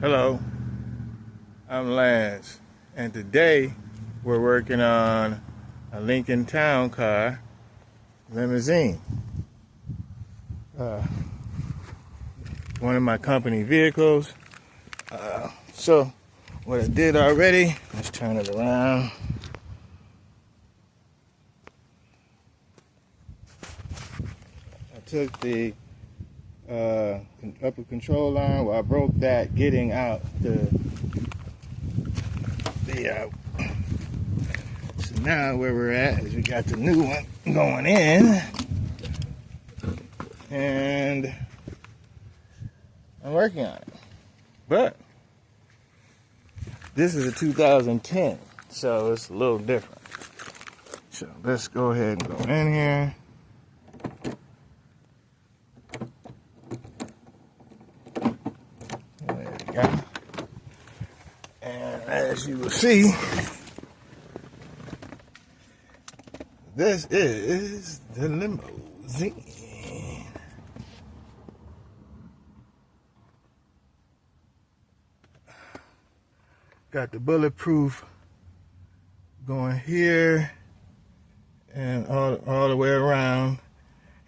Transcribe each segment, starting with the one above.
Hello, I'm Lance, and today we're working on a Lincoln Town car limousine. One of my company vehicles. So what I did already, let's turn it around. I took the upper control arm. Well, I broke that getting out the so now where we're at is we got the new one going in, and I'm working on it. But this is a 2010, so it's a little different. So let's go ahead and go in here. There we go. And as you will see, this is the limousine. Got the bulletproof going here and all the way around.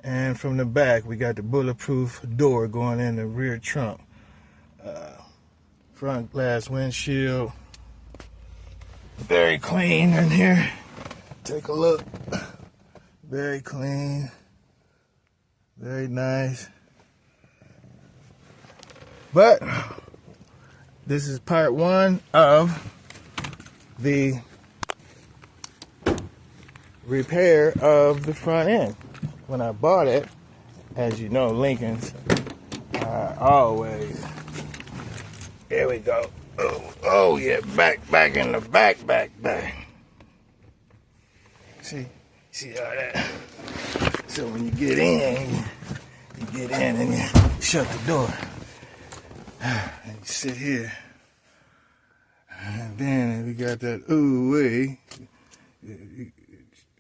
And from the back, we got the bulletproof door going in the rear trunk. Front glass windshield. Very clean in here. Take a look. Very clean. Very nice. But this is part one of the repair of the front end. When I bought it, as you know, Lincolns are always, there we go. Oh yeah, back in the back. See how that, so when you get in and you shut the door. And you sit here, and then we got that way.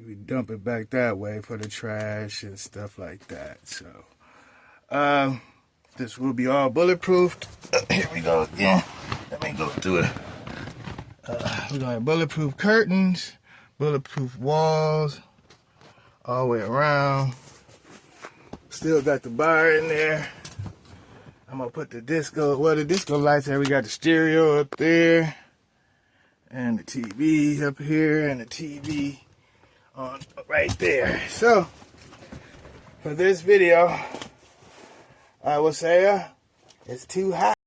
We dump it back that way for the trash and stuff like that. So, this will be all bulletproofed. Here we go again. Let me go through it. We're gonna have bulletproof curtains, bulletproof walls, all the way around. Still got the bar in there. I'm gonna put the disco lights there. We got the stereo up there, and the TV up here, and the TV on right there. So, for this video, I will say it's too hot.